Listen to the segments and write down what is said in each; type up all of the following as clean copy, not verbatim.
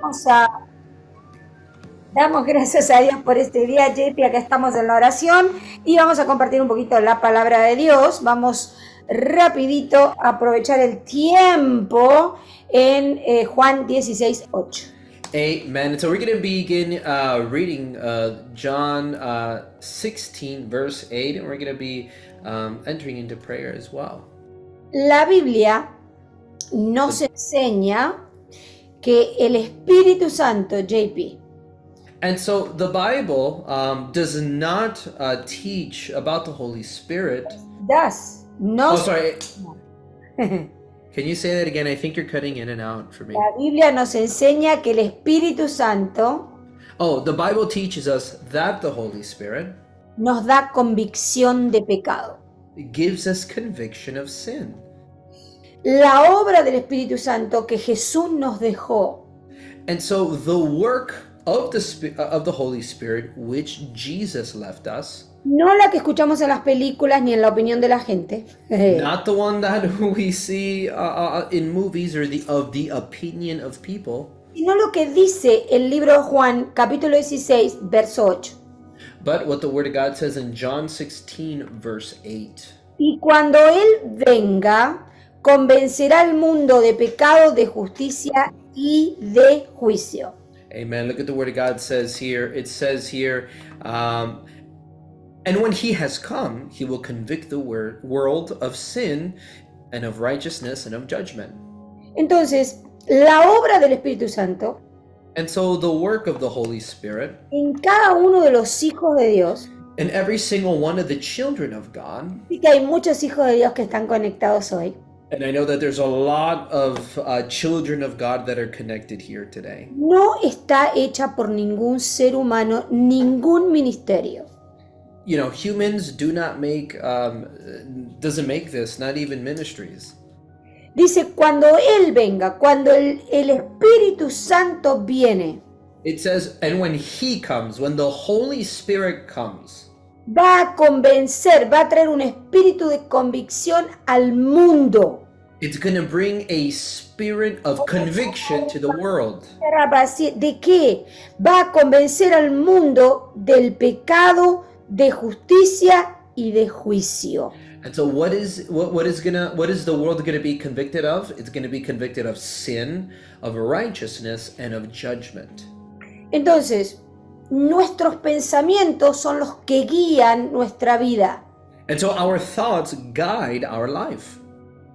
Vamos a Damos gracias a Dios por este día, JP. Acá estamos en la oración y vamos a compartir un poquito la palabra de Dios. Vamos rapidito a aprovechar el tiempo en Juan 16:8. Amen. So we're going to begin reading John 16, verse 8, and we're going to be entering into prayer as well. La Biblia nos enseña que el Espíritu Santo, JP, And so the Bible does not teach about the Holy Spirit. nos sorry. Can you say that again? I think you're cutting in and out for me. La Biblia nos enseña que el Espíritu Santo The Bible teaches us that the Holy Spirit nos da convicción de pecado. gives us conviction of sin. La obra del Espíritu Santo que Jesús nos dejó. And so the work of the Holy Spirit which Jesus left us, No la que escuchamos en las películas ni en la opinión de la gente. not the one that we see in movies or of the opinion of people, Sino lo que dice el libro de Juan, capítulo 16, verso 8. but what the Word of God says in John 16, verse 8. Y cuando Él venga, convencerá al mundo de pecado, de justicia y de juicio. Amen. Look at the Word of God says here. It says here, and when He has come, He will convict the world of sin and of righteousness and of judgment. Entonces, la obra del Espíritu Santo And so the work of the Holy Spirit en cada uno de los hijos de Dios, in every single one of the children of God, y que hay muchos hijos de Dios que están conectados hoy, and I know that there's a lot of children of God that are connected here today. no está hecha por ningún ser humano, ningún ministerio. You know, humans do not make, doesn't make this, not even ministries. Dice, cuando Él venga, cuando el Espíritu Santo viene, It says, and when He comes, when the Holy Spirit comes, va a convencer, va a traer un espíritu de convicción al mundo. it's going to bring a spirit of conviction to the world. ¿De qué? Va a convencer al mundo del pecado, de justicia y de juicio. And so what is the world going to be convicted of? It's going to be convicted of sin, of righteousness, and of judgment. Entonces, nuestros pensamientos son los que guían nuestra vida. And so our thoughts guide our life.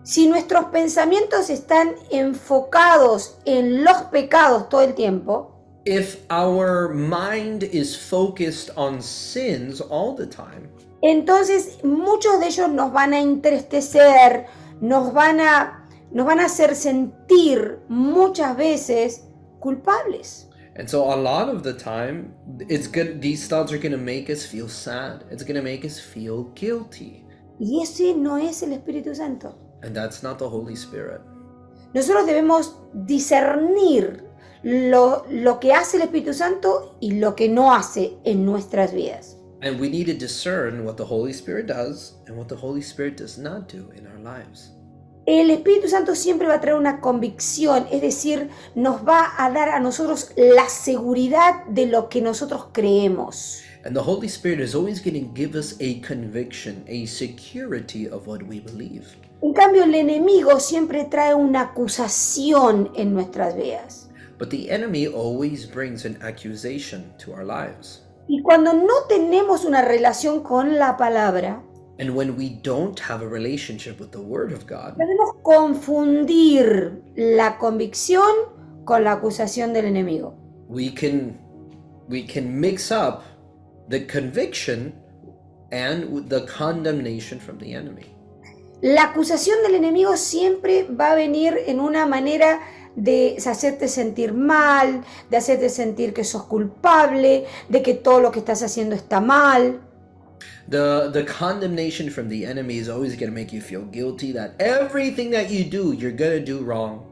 Si nuestros pensamientos están enfocados en los pecados todo el tiempo, If our mind is focused on sins all the time, entonces muchos de ellos nos van a entristecer, nos van a hacer sentir muchas veces culpables. and so a lot of the time, these thoughts are going to make us feel sad. It's going to make us feel guilty. Y ese no es el Espíritu Santo. And that's not the Holy Spirit. Nosotros debemos discernir lo que hace el Espíritu Santo y lo que no hace en nuestras vidas. And we need to discern what the Holy Spirit does and what the Holy Spirit does not do in our lives. El Espíritu Santo siempre va a traer una convicción, es decir, nos va a dar a nosotros la seguridad de lo que nosotros creemos. And the Holy Spirit is always going to give us a conviction, a security of what we believe. En cambio, el enemigo siempre trae una acusación en nuestras vidas. But the enemy always brings an accusation to our lives. Y cuando no tenemos una relación con la palabra, And when we don't have a relationship with the Word of God, podemos confundir la convicción con la acusación del enemigo. we can mix up the conviction and the condemnation from the enemy. La acusación del enemigo siempre va a venir en una manera de hacerte sentir mal, de hacerte sentir que sos culpable, de que todo lo que estás haciendo está mal. The condemnation from the enemy is always going to make you feel guilty that everything that you do, you're going to do wrong.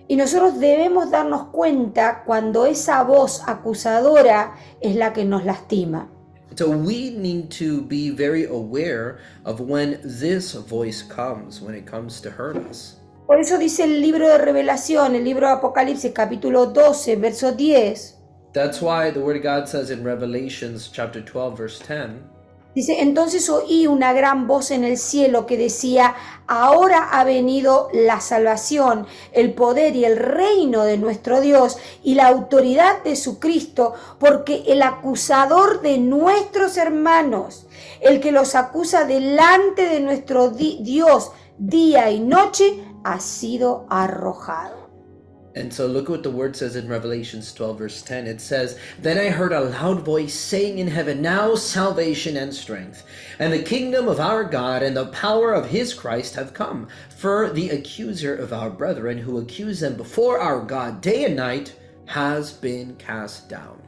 Y nosotros debemos darnos cuenta cuando esa voz acusadora es la que nos lastima. So we need to be very aware of when this voice comes, when it comes to hurt us. Por eso dice el libro de Revelación, el libro de Apocalipsis, capítulo 12, verso 10. That's why the Word of God says in Revelations chapter 12, verse 10, Dice, entonces oí una gran voz en el cielo que decía, ahora ha venido la salvación, el poder y el reino de nuestro Dios y la autoridad de su Cristo, porque el acusador de nuestros hermanos, el que los acusa delante de nuestro Dios día y noche, ha sido arrojado. And so look what the word says in Revelations 12, verse 10. It says, Then I heard a loud voice saying in heaven, Now salvation and strength, and the kingdom of our God and the power of his Christ have come. For the accuser of our brethren, who accused them before our God day and night, has been cast down.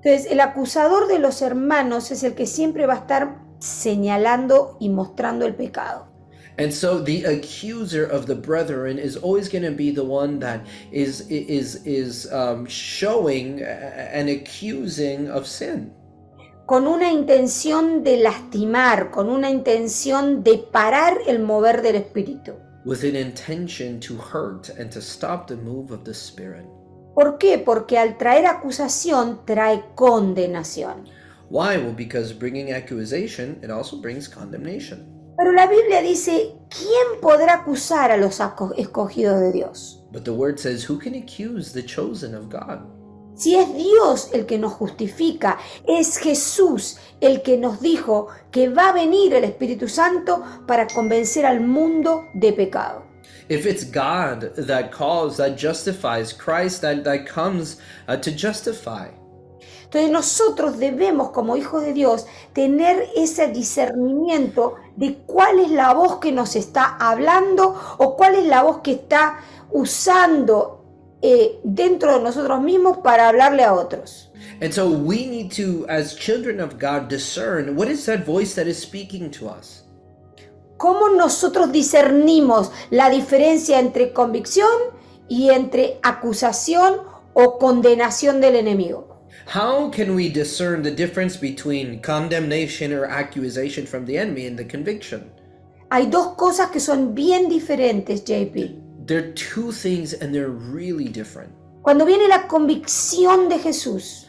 Entonces, el acusador de los hermanos es el que siempre va a estar señalando y mostrando el pecado. And so the accuser of the brethren is always going to be the one that is showing and accusing of sin, Con una intención de lastimar, con una intención de parar el mover del espíritu. with an intention to hurt and to stop the move of the Spirit. ¿Por qué? Porque al traer acusación trae condenación. Why? Well, because bringing accusation, it also brings condemnation. Pero la Biblia dice, ¿quién podrá acusar a los escogidos de Dios? But the word says, who can accuse the chosen of God? Si es Dios el que nos justifica, es Jesús el que nos dijo que va a venir el Espíritu Santo para convencer al mundo de pecado. If it's God that calls, that justifies, Christ that comes to justify. Entonces nosotros debemos, como hijos de Dios, tener ese discernimiento de cuál es la voz que nos está hablando o cuál es la voz que está usando dentro de nosotros mismos para hablarle a otros. And so we need to, as children of God, discern what is that voice that is speaking to us. ¿Cómo nosotros discernimos la diferencia entre convicción y entre acusación o condenación del enemigo? How can we discern the difference between condemnation or accusation from the enemy and the conviction? Hay dos cosas que son bien diferentes, JP. They're two things and they're really different. Cuando viene la convicción de Jesús,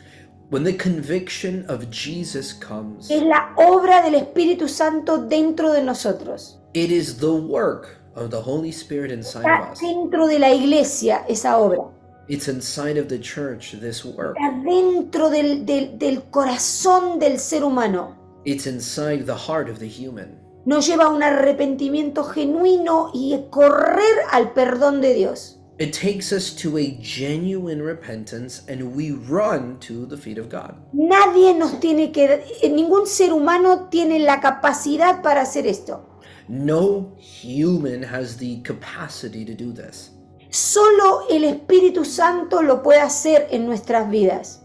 When the conviction of Jesus comes, es la obra del Espíritu Santo dentro de nosotros. it is the work of the Holy Spirit inside of Está us. dentro de la iglesia esa obra. It's inside of the church, this work. Está dentro del corazón del ser humano. It's inside the heart of the human. Nos lleva a un arrepentimiento genuino y a correr al perdón de Dios. It takes us to a genuine repentance and we run to the feet of God. Nadie nos tiene que, ningún ser humano tiene la capacidad para hacer esto. No human has the capacity to do this. Solo el Espíritu Santo lo puede hacer en nuestras vidas.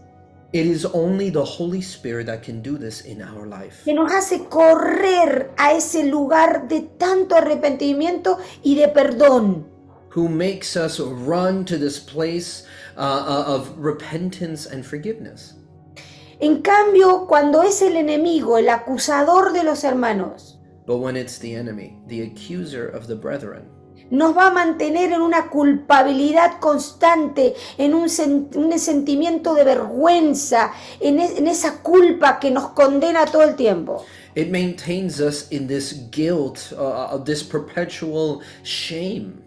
It is only the Holy Spirit that can do this in our life. Que nos hace correr a ese lugar de tanto arrepentimiento y de perdón. Who makes us run to this place of repentance and forgiveness. En cambio, cuando es el enemigo, el acusador de los hermanos, But when it's the enemy, the accuser of the brethren, nos va a mantener en una culpabilidad constante, en un sentimiento de vergüenza, en esa culpa que nos condena todo el tiempo. it maintains us in this guilt, of this perpetual shame.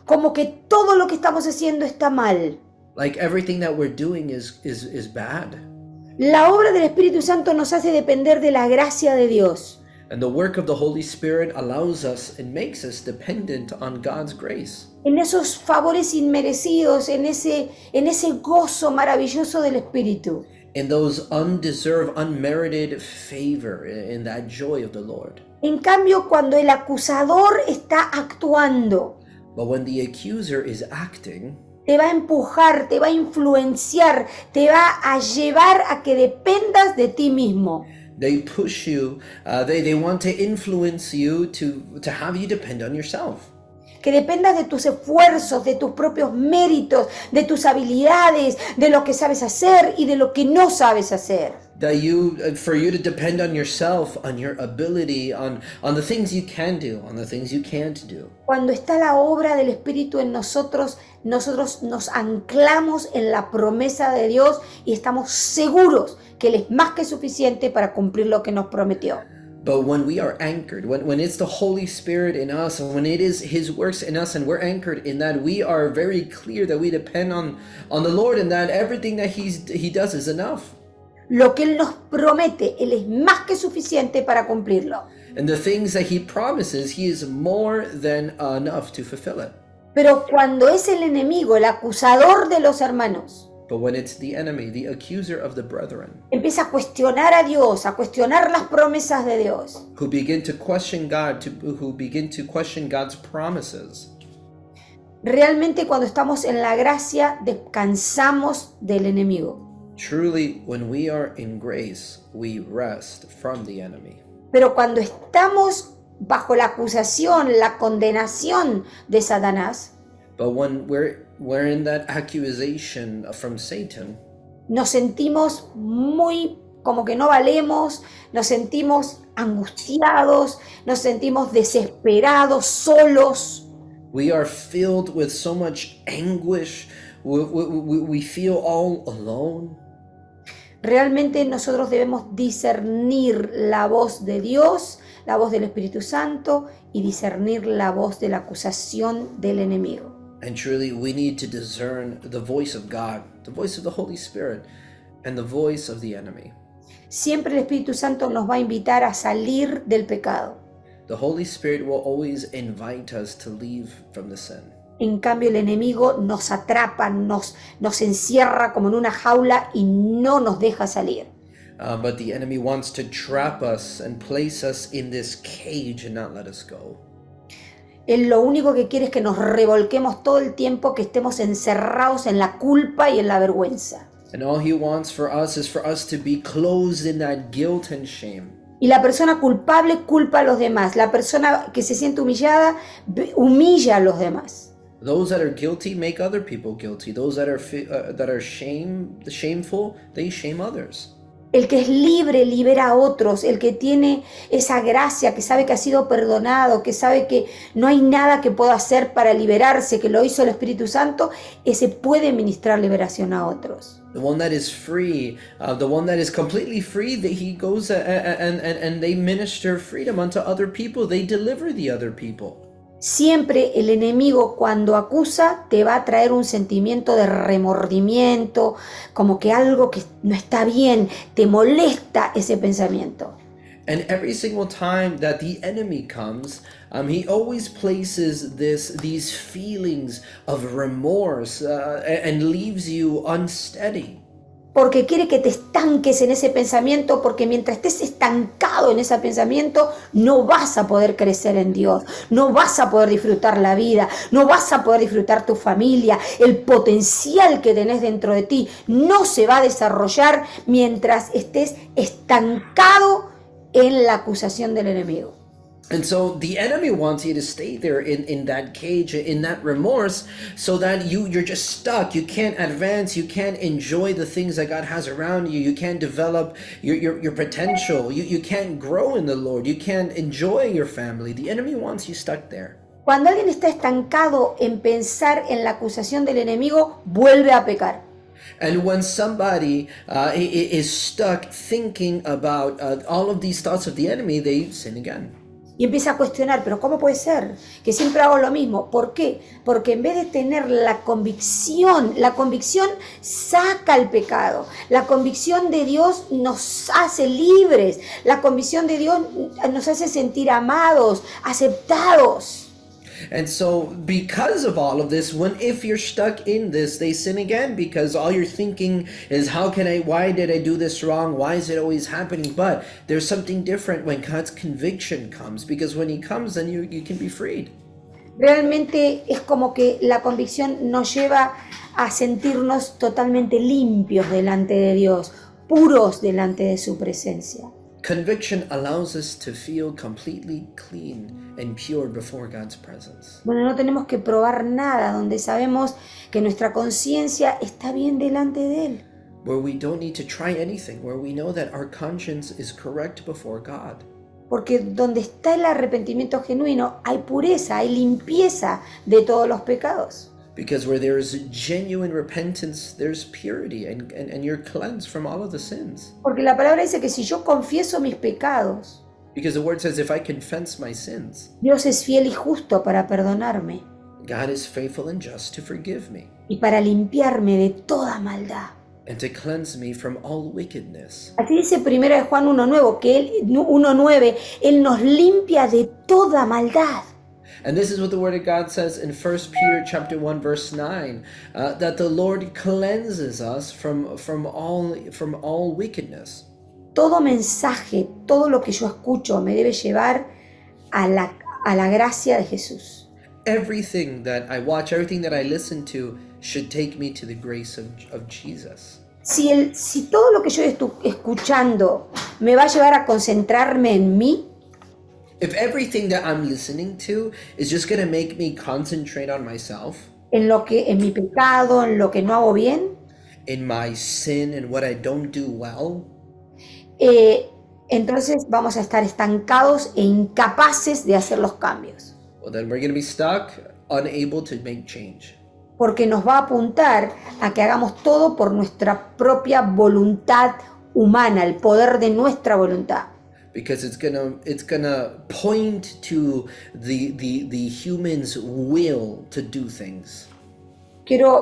Como que todo lo que estamos haciendo está mal. Like everything that we're doing is bad. La obra del Espíritu Santo nos hace depender de la gracia de Dios. And the work of the Holy Spirit allows us and makes us dependent on God's grace. En esos favores inmerecidos, en ese gozo maravilloso del Espíritu. In those undeserved, unmerited favor, in that joy of the Lord. En cambio, cuando el acusador está actuando, But when the accuser is acting, te va a empujar, te va a influenciar, te va a llevar a que dependas de ti mismo. they push you, they want to influence you to have you depend on yourself. que dependas de tus esfuerzos, de tus propios méritos, de tus habilidades, de lo que sabes hacer y de lo que no sabes hacer. For you to depend on yourself, on your ability, on the things you can do, on the things you can't do. Cuando está la obra del Espíritu en nosotros, nosotros nos anclamos en la promesa de Dios y estamos seguros que Él es más que suficiente para cumplir lo que nos prometió. But when we are anchored, when it's the Holy Spirit in us, and when it is His works in us, and we're anchored in that, we are very clear that we depend on the Lord, and that everything that He does is enough. Lo que Él nos promete, Él es más que suficiente para cumplirlo. And the things that He promises, He is more than enough to fulfill it. Pero cuando es el enemigo, el acusador de los hermanos, But when it's the enemy, the accuser of the brethren, empieza a cuestionar a Dios, a cuestionar las promesas de Dios, who begin to question God, who begin to question God's promises, realmente cuando estamos en la gracia descansamos del enemigo. truly, when we are in grace, we rest from the enemy. Pero cuando estamos bajo la acusación, la condenación de Satanás, But when we're in that accusation from Satan, nos sentimos muy como que no valemos, nos sentimos angustiados, nos sentimos desesperados, solos. we are filled with so much anguish. We feel all alone. Realmente nosotros debemos discernir la voz de Dios, la voz del Espíritu Santo y discernir la voz de la acusación del enemigo. And truly, we need to discern the voice of God, the voice of the Holy Spirit, and the voice of the enemy. Siempre el Espíritu Santo nos va a invitar a salir del pecado. The Holy Spirit will always invite us to leave from the sin. En cambio, el enemigo nos atrapa, nos encierra como en una jaula y no nos deja salir. But the enemy wants to trap us and place us in this cage and not let us go. Él lo único que quiere es que nos revolquemos todo el tiempo, que estemos encerrados en la culpa y en la vergüenza. And all he wants for us is for us to be closed in that guilt and shame. Y la persona culpable culpa a los demás. La persona que se siente humillada humilla a los demás. Those that are guilty make other people guilty. Those that are shameful, they shame others. El que es libre libera a otros. El que tiene esa gracia, que sabe que ha sido perdonado, que sabe que no hay nada que pueda hacer para liberarse, que lo hizo el Espíritu Santo, ese puede ministrar liberación a otros. The one that is free, the one that is completely free, that he goes and they minister freedom unto other people. They deliver the other people. Siempre el enemigo, cuando acusa, te va a traer un sentimiento de remordimiento, como que algo que no está bien, te molesta ese pensamiento. And every single time that the enemy comes, he always places these feelings of remorse and leaves you unsteady. Porque quiere que te estanques en ese pensamiento, porque mientras estés estancado en ese pensamiento, no vas a poder crecer en Dios, no vas a poder disfrutar la vida, no vas a poder disfrutar tu familia, el potencial que tenés dentro de ti no se va a desarrollar mientras estés estancado en la acusación del enemigo. And so the enemy wants you to stay there in that cage, in that remorse, so that you're just stuck. You can't advance. You can't enjoy the things that God has around you. You can't develop your potential. You can't grow in the Lord. You can't enjoy your family. The enemy wants you stuck there. Cuando alguien está estancado en pensar en la acusación del enemigo, vuelve a pecar. And when somebody is stuck thinking about all of these thoughts of the enemy, they sin again. Y empieza a cuestionar, pero ¿cómo puede ser que siempre hago lo mismo? ¿Por qué? Porque en vez de tener la convicción saca el pecado. La convicción de Dios nos hace libres. La convicción de Dios nos hace sentir amados, aceptados. And so because of all of this, if you're stuck in this, they sin again, because all you're thinking is, why did I do this wrong? Why is it always happening? But there's something different when God's conviction comes, because when he comes, then you can be freed. Realmente es como que la convicción nos lleva a sentirnos totalmente limpios delante de Dios, puros delante de su presencia. Conviction allows us to feel completely clean and pure before God's presence. Bueno, no tenemos que probar nada, donde sabemos que nuestra conciencia está bien delante de Él. Where we don't need to try anything, where we know that our conscience is correct before God. Porque donde está el arrepentimiento genuino, hay pureza, hay limpieza de todos los pecados. Because where there is genuine repentance, there's purity, and you're cleansed from all of the sins. Porque la palabra dice que si yo confieso mis pecados, Because the word says, if I confess my sins, Dios es fiel y justo para perdonarme God is faithful and just to forgive me y para limpiarme de toda maldad. and to cleanse me from all wickedness. Así dice 1 de Juan 1:9, que Él nos limpia de toda maldad. And this is what the word of God says in 1 Peter chapter 1 verse 9, that the Lord cleanses us from all wickedness. Todo mensaje, todo lo que yo escucho me debe llevar a la gracia de Jesús. Everything that I watch, everything that I listen to should take me to the grace of Jesus. Si todo lo que yo estoy escuchando me va a llevar a concentrarme en mí, If everything that I'm listening to is just going to make me concentrate on myself, en mi pecado, en lo que no hago bien, in my sin and what I don't do well, entonces vamos a estar estancados e incapaces de hacer los cambios. well, then we're going to be stuck, unable to make change. Porque nos va a apuntar a que hagamos todo por nuestra propia voluntad humana, el poder de nuestra voluntad. Because it's gonna point to the human's will to do things.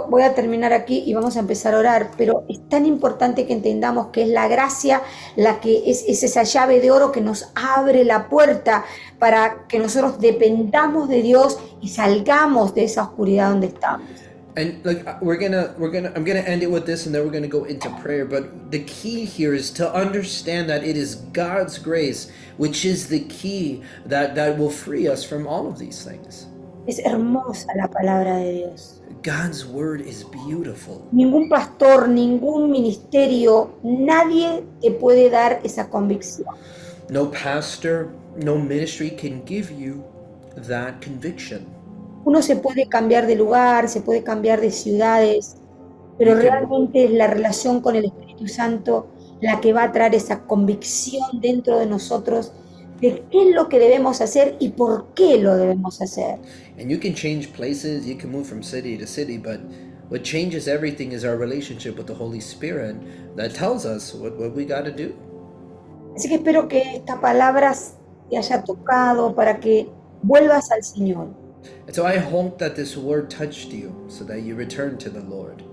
Voy a terminar aquí y vamos a empezar a orar, pero es tan importante que entendamos que es la gracia la que es esa llave de oro que nos abre la puerta para que nosotros dependamos de Dios y salgamos de esa oscuridad donde estamos. And like I'm gonna end it with this, and then we're gonna go into prayer. But the key here is to understand that it is God's grace, which is the key that will free us from all of these things. Es hermosa la palabra de Dios. God's word is beautiful. Ningún pastor, ningún ministerio, nadie te puede dar esa convicción. No pastor, no ministry can give you that conviction. Uno se puede cambiar de lugar, se puede cambiar de ciudades, pero realmente es la relación con el Espíritu Santo la que va a traer esa convicción dentro de nosotros de qué es lo que debemos hacer y por qué lo debemos hacer. And you can change places, you can move from city to city, but what changes everything is our relationship with the Holy Spirit that tells us what we got to do. Así que espero que esta palabra te haya tocado para que vuelvas al Señor. And so I hope that this word touched you so that you return to the Lord.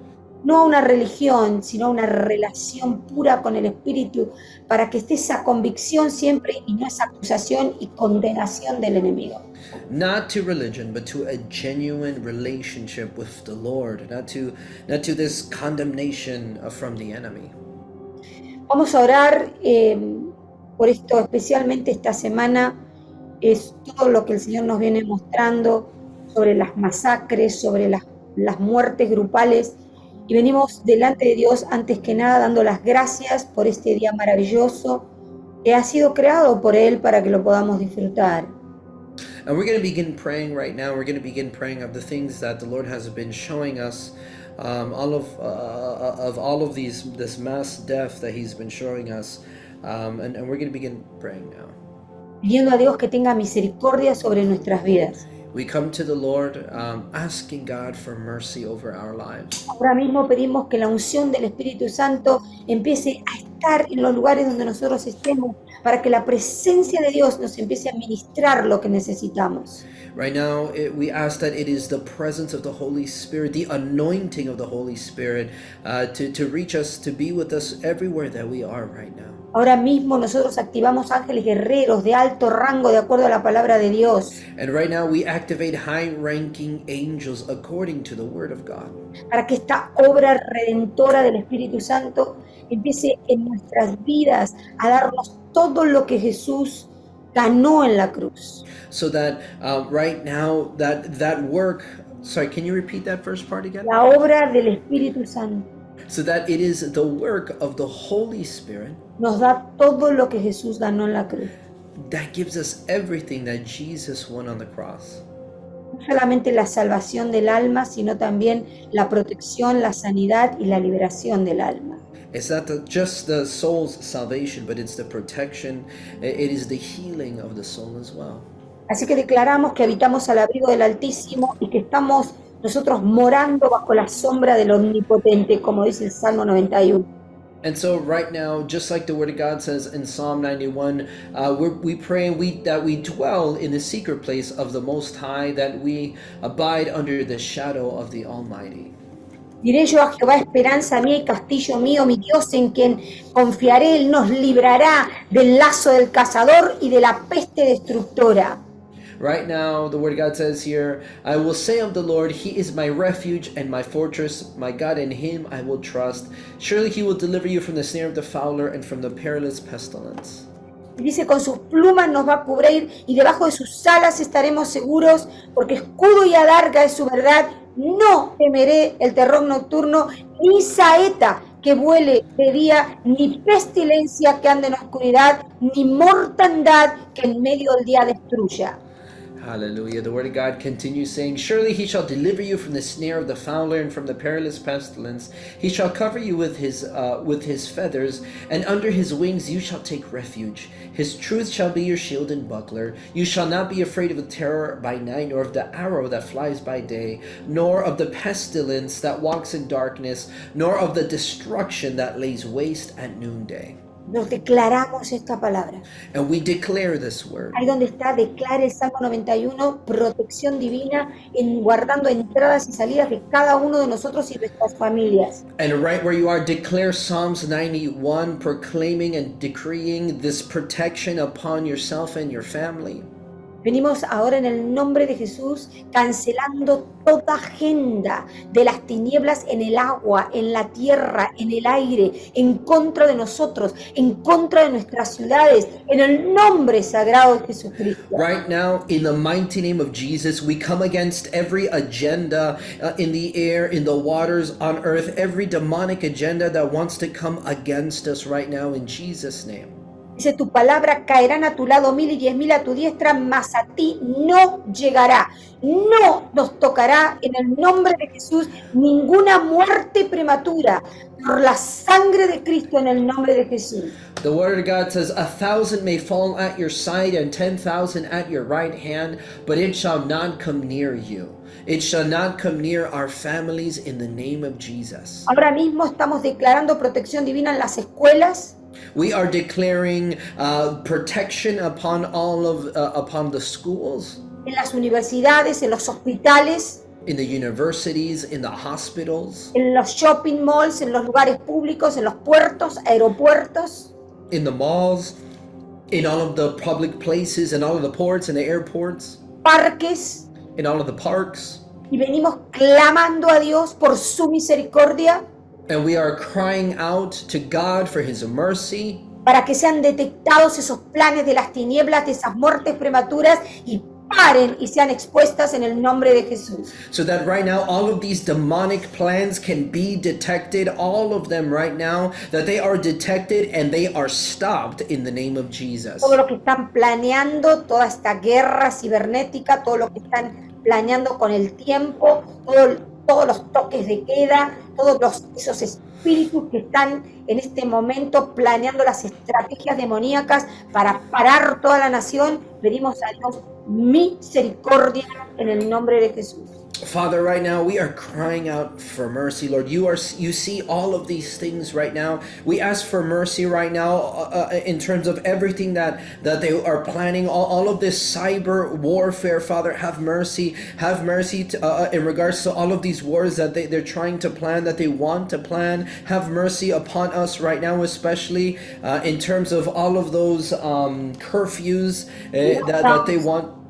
No a una religión, sino a una relación pura con el Espíritu, para que esté esa convicción siempre y no esa acusación y condenación del enemigo. Not to religion, but to a genuine relationship with the Lord, not to this condemnation from the enemy. Vamos a orar por esto, especialmente esta semana, es todo lo que el Señor nos viene mostrando sobre las masacres, sobre las muertes grupales, y venimos delante de Dios antes que nada dando las gracias por este día maravilloso que ha sido creado por Él para que lo podamos disfrutar. And we're going to begin praying right now. We're going to begin praying of the things that the Lord has been showing us, all of this mass death that He's been showing us, and we're going to begin praying now. Pidiendo a Dios que tenga misericordia sobre nuestras vidas. We come to the Lord asking God for mercy over our lives. Ahora mismo pedimos que la unción del Espíritu Santo empiece a estar en los lugares donde nosotros estemos, para que la presencia de Dios nos empiece a ministrar lo que necesitamos. Right now, we ask that it is the presence of the Holy Spirit, the anointing of the Holy Spirit, to reach us, to be with us everywhere that we are right now. Ahora mismo nosotros activamos ángeles guerreros de alto rango de acuerdo a la palabra de Dios. And right now we activate high-ranking angels according to the Word of God. Para que esta obra redentora del Espíritu Santo empiece en nuestras vidas a darnos todo lo que Jesús ganó en la cruz. So that right now that work, sorry, can you repeat that first part again? La obra del Espíritu Santo. so that it is the work of the Holy Spirit nos da todo lo que Jesús ganó en la cruz. that gives us everything that Jesus won on the cross. No solamente la salvación del alma, sino también la protección, la sanidad y la liberación del alma. It's not just the soul's salvation, but it's the protection. It is the healing of the soul as well. Así que declaramos que habitamos al abrigo del Altísimo y que estamos nosotros morando bajo la sombra del Omnipotente, como dice el Salmo 91. And so right now, just like the Word of God says in Psalm 91, we pray that we dwell in the secret place of the Most High, that we abide under the shadow of the Almighty. Diré yo a Jehová, esperanza mía y castillo mío, mi Dios en quien confiaré, Él nos librará del lazo del cazador y de la peste destructora. Right now, the Word of God says here, I will say of the Lord, He is my refuge and my fortress, my God, in Him I will trust. Surely He will deliver you from the snare of the fowler and from the perilous pestilence. Y dice, con sus plumas nos va a cubrir y debajo de sus alas estaremos seguros, porque escudo y adarga es su verdad. No temeré el terror nocturno, ni saeta que vuele de día, ni pestilencia que ande en oscuridad, ni mortandad que en medio del día destruya. Hallelujah. The Word of God continues saying, Surely He shall deliver you from the snare of the fowler and from the perilous pestilence. He shall cover you with his feathers, and under His wings you shall take refuge. His truth shall be your shield and buckler. You shall not be afraid of the terror by night, nor of the arrow that flies by day, nor of the pestilence that walks in darkness, nor of the destruction that lays waste at noonday. Nos declaramos esta palabra. And we declare this word. Ahí donde está, declara el Salmo 91, protección divina, guardando entradas y salidas de cada uno de nosotros y nuestras familias. And right where you are, declare Psalms 91, proclaiming and decreeing this protection upon yourself and your family. Venimos ahora en el nombre de Jesús cancelando toda agenda de las tinieblas en el agua, en la tierra, en el aire, en contra de nosotros, en contra de nuestras ciudades, en el nombre sagrado de Jesucristo. Right now, in the mighty name of Jesus, we come against every agenda in the air, in the waters, on earth, every demonic agenda that wants to come against us right now in Jesus' name. Dice, tu palabra caerán a tu lado 1000 y 10.000 a tu diestra, mas a ti no llegará. No nos tocará en el nombre de Jesús ninguna muerte prematura por la sangre de Cristo en el nombre de Jesús. The Word of God says, 1,000 may fall at your side and 10,000 at your right hand, but it shall not come near you. It shall not come near our families in the name of Jesus. Ahora mismo estamos declarando protección divina en las escuelas. We are declaring protection upon upon the schools, En las universidades, en los hospitales, in the universities, in the hospitals, en los shopping malls, en los lugares públicos, en los puertos, aeropuertos, in the malls, in all of the public places, in all of the ports and the airports, parques, in all of the parks. y venimos clamando a Dios por su misericordia And we are crying out to God for His mercy, para que sean detectados esos planes de las tinieblas, de esas muertes prematuras, y paren y sean expuestas en el nombre de Jesús. so that right now all of these demonic plans can be detected, all of them right now, that they are detected and they are stopped in the name of Jesus. Todo lo que están planeando, toda esta guerra cibernética, todo lo que están planeando con el tiempo, todos los toques de queda, esos espíritus que están en este momento planeando las estrategias demoníacas para parar toda la nación, pedimos a Dios misericordia en el nombre de Jesús. Father, right now we are crying out for mercy, Lord. You see all of these things right now. We ask for mercy right now in terms of everything that they are planning, all of this cyber warfare. Father, have mercy in regards to all of these wars that they're trying to plan, that they want to plan. Have mercy upon us right now, especially in terms of all of those curfews that they want.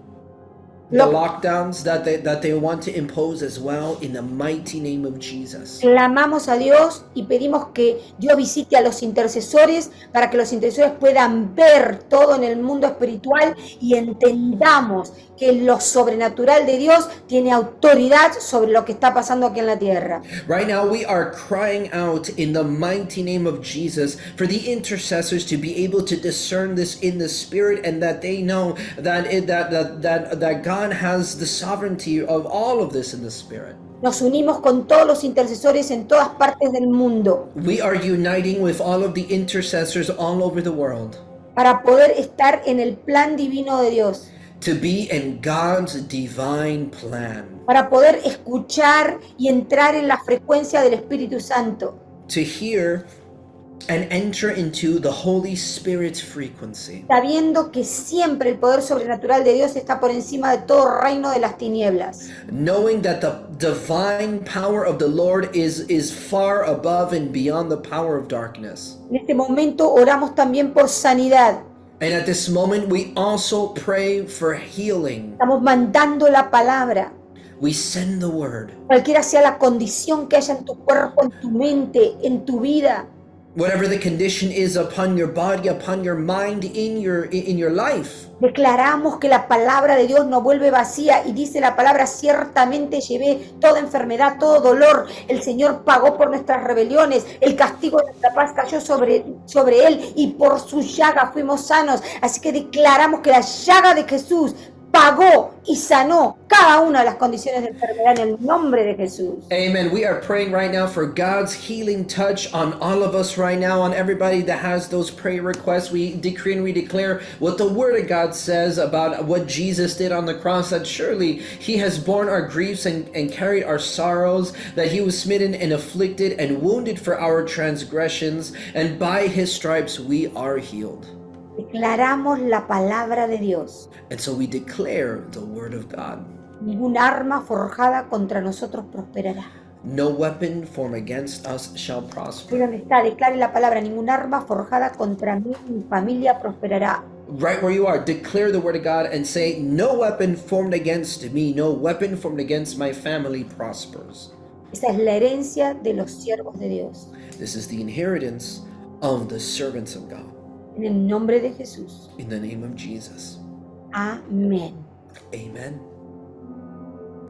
the Lo lockdowns that they want to impose as well, in the mighty name of Jesus. clamamos a Dios y pedimos que Dios visite a los intercesores para que los intercesores puedan ver todo en el mundo espiritual y entendamos que lo sobrenatural de Dios tiene autoridad sobre lo que está pasando aquí en la tierra. Right now, we are crying out in the mighty name of Jesus for the intercessors to be able to discern this in the spirit, and that they know that God has the sovereignty of all of this in the spirit. Nos unimos con todos los intercesores en todas partes del mundo We are uniting with all of the intercessors all over the world para poder estar en el plan divino de Dios, to be in God's divine plan, para poder escuchar y entrar en la frecuencia del Espíritu Santo, to hear and enter into the Holy Spirit's frequency, sabiendo que siempre el poder sobrenatural de Dios está por encima de todo reino de las tinieblas. knowing that the divine power of the Lord is far above and beyond the power of darkness. En este momento oramos también por sanidad. And at this moment, we also pray for healing. Estamos mandando la palabra. We send the word. Cualquiera sea la condición que haya en tu cuerpo, en tu mente, en tu vida, Whatever the condition is upon your body, upon your mind, in your life. declaramos que la palabra de Dios no vuelve vacía y dice la palabra: ciertamente llevé toda enfermedad, todo dolor. El Señor pagó por nuestras rebeliones, el castigo de nuestra paz cayó sobre Él y por su llaga fuimos sanos. Así que declaramos que la llaga de Jesús pagó y sanó cada una de las condiciones de enfermedad en el nombre de Jesús. Amen. We are praying right now for God's healing touch on all of us right now, on everybody that has those prayer requests. We decree and we declare what the Word of God says about what Jesus did on the cross, that surely He has borne our griefs and carried our sorrows, that He was smitten and afflicted and wounded for our transgressions, and by His stripes we are healed. Declaramos la palabra de Dios. And so we declare the Word of God. Ningún arma forjada contra nosotros prosperará. No weapon formed against us shall Ahí prosper. donde está, declare la palabra: ningún arma forjada contra mí y mi familia prosperará. Right where you are, declare the Word of God and say, no weapon formed against me, no weapon formed against my family prospers. Esa es la herencia de los siervos de Dios. This is the inheritance of the servants of God. En el nombre de Jesús. In the name of Jesus. Amén. Amen.